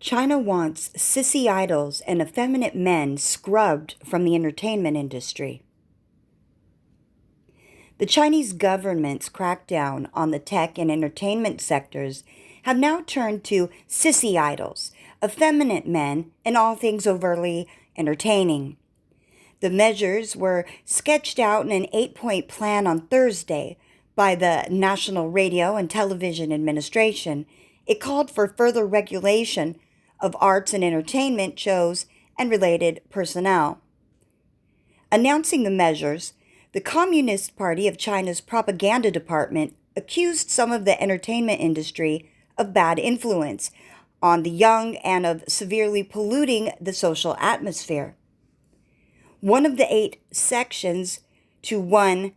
China wants sissy idols and effeminate men scrubbed from the entertainment industry. The Chinese government's crackdown on the tech and entertainment sectors have now turned to sissy idols, effeminate men, and all things overtly entertaining. The measures were sketched out in an 8-point plan on Thursday by the National Radio and Television Administration. It called for further regulation of arts and entertainment shows and related personnel. Announcing the measures, the Communist Party of China's propaganda department accused some of the entertainment industry of bad influence on the young and of severely polluting the social atmosphere. One of the eight sections to one.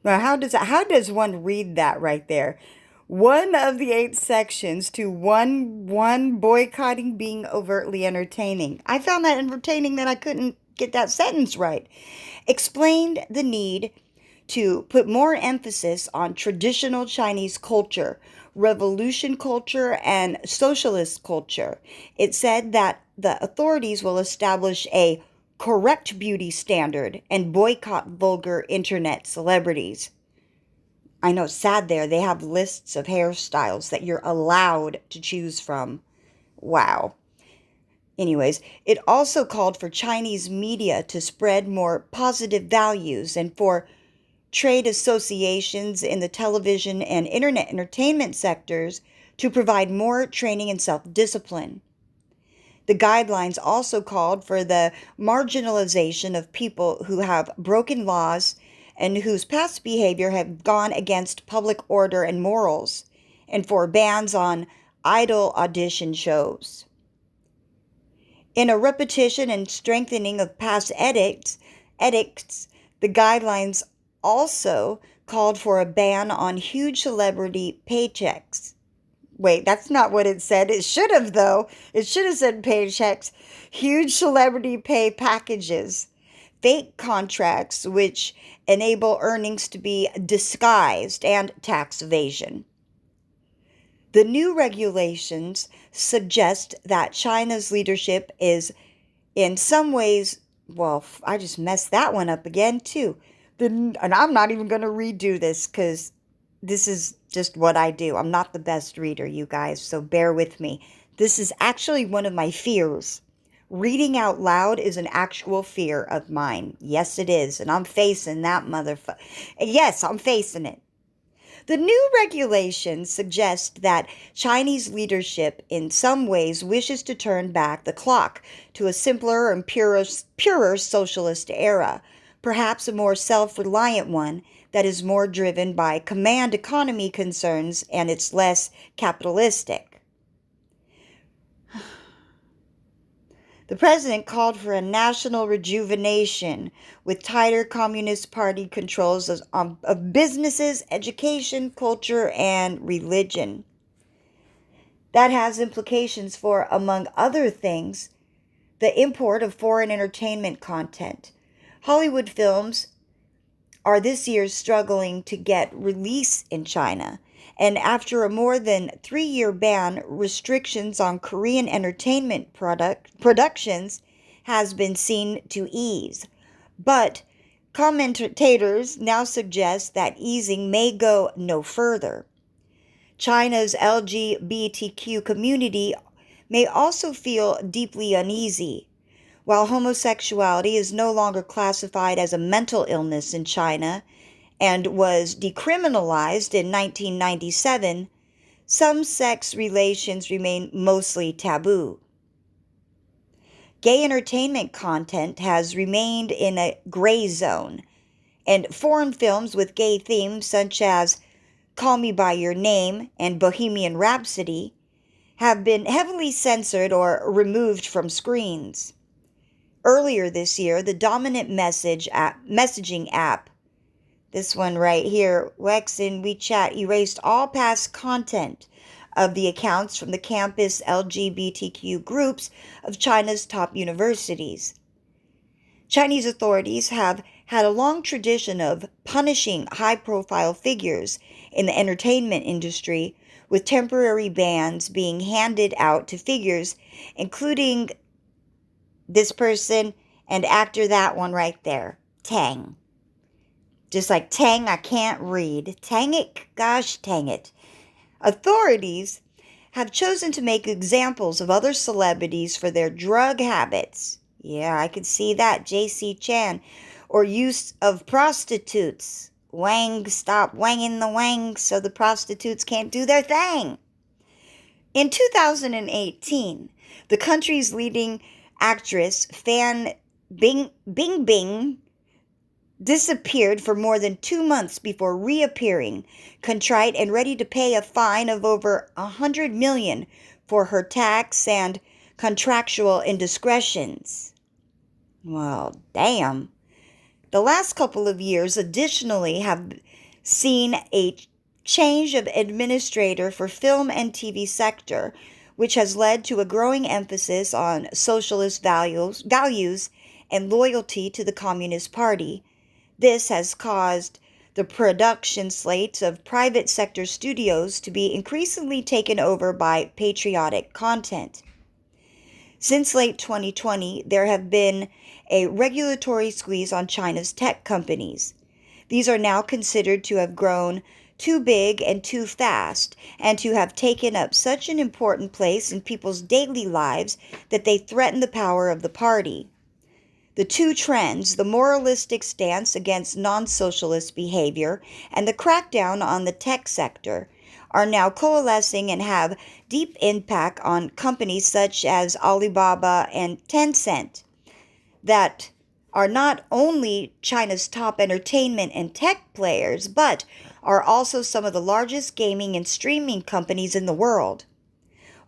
Well, how does one read that right there? One of the eight sections to one boycotting being overtly entertaining. I found that entertaining that I couldn't get that sentence right. Explained the need to put more emphasis on traditional Chinese culture, revolution culture, and socialist culture. It said that the authorities will establish a correct beauty standard and boycott vulgar internet celebrities. I know, sad there. They have lists of hairstyles that you're allowed to choose from. Wow. Anyways, it also called for Chinese media to spread more positive values and for trade associations in the television and internet entertainment sectors to provide more training and self-discipline. The guidelines also called for the marginalization of people who have broken laws and whose past behavior have gone against public order and morals, and for bans on idol audition shows. In a repetition and strengthening of past edicts, the guidelines also called for a ban on huge celebrity paychecks. Wait, that's not what it said. It should have, though. It should have said paychecks. Huge celebrity pay packages. Fake contracts which enable earnings to be disguised, and tax evasion. The new regulations suggest that China's leadership is in some ways, well, I just messed that one up again too. And I'm not even going to redo this because this is just what I do. I'm not the best reader, you guys, so bear with me. This is actually one of my fears. Reading out loud is an actual fear of mine. Yes, it is. And I'm facing that motherfucker. Yes, I'm facing it. The new regulations suggest that Chinese leadership in some ways wishes to turn back the clock to a simpler and purer socialist era, perhaps a more self-reliant one that is more driven by command economy concerns and it's less capitalistic. The president called for a national rejuvenation with tighter Communist Party controls of businesses, education, culture, and religion. That has implications for, among other things, the import of foreign entertainment content. Hollywood films are this year struggling to get release in China. And after a more than 3-year ban, restrictions on Korean entertainment productions has been seen to ease. But commentators now suggest that easing may go no further. China's LGBTQ community may also feel deeply uneasy. While homosexuality is no longer classified as a mental illness in China, and was decriminalized in 1997, some sex relations remain mostly taboo. Gay entertainment content has remained in a gray zone, and foreign films with gay themes such as Call Me By Your Name and Bohemian Rhapsody have been heavily censored or removed from screens. Earlier this year, the dominant messaging app, this one right here, Wex in WeChat, erased all past content of the accounts from the campus LGBTQ groups of China's top universities. Chinese authorities have had a long tradition of punishing high-profile figures in the entertainment industry, with temporary bans being handed out to figures, including this person and actor, that one right there, Tang. Just like Tang, I can't read. Tang it, gosh dang it. Authorities have chosen to make examples of other celebrities for their drug habits. Yeah, I could see that, J.C. Chan. Or use of prostitutes. Wang, stop wanging the wang so the prostitutes can't do their thing. In 2018, the country's leading actress, Fan Bingbing, disappeared for more than 2 months before reappearing, contrite and ready to pay a fine of over $100 million for her tax and contractual indiscretions. Well, damn. The last couple of years additionally have seen a change of administrator for film and TV sector, which has led to a growing emphasis on socialist values and loyalty to the Communist Party. This has caused the production slates of private sector studios to be increasingly taken over by patriotic content. Since late 2020, there have been a regulatory squeeze on China's tech companies. These are now considered to have grown too big and too fast, and to have taken up such an important place in people's daily lives that they threaten the power of the party. The two trends, the moralistic stance against non-socialist behavior and the crackdown on the tech sector, are now coalescing and have deep impact on companies such as Alibaba and Tencent that are not only China's top entertainment and tech players, but are also some of the largest gaming and streaming companies in the world.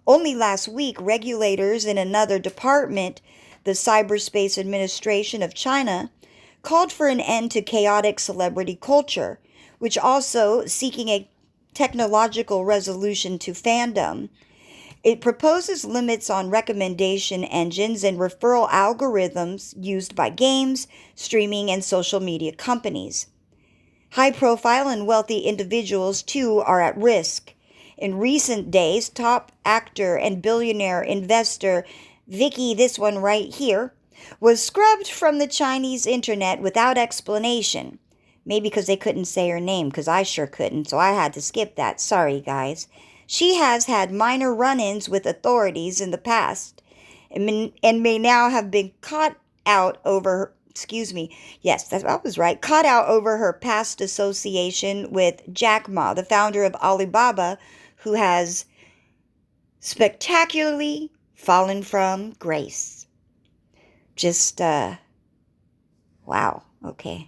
Only last week, regulators in another department, the Cyberspace Administration of China, called for an end to chaotic celebrity culture, which also seeking a technological resolution to fandom. It proposes limits on recommendation engines and referral algorithms used by games, streaming, and social media companies. High-profile and wealthy individuals, too, are at risk. In recent days, top actor and billionaire investor Vicky, this one right here, was scrubbed from the Chinese internet without explanation. Maybe because they couldn't say her name, because I sure couldn't, so I had to skip that. Sorry, guys. She has had minor run-ins with authorities in the past and may now have been caught out over, yes, I was right, caught out over her past association with Jack Ma, the founder of Alibaba, who has spectacularly fallen from grace. Just, wow, okay.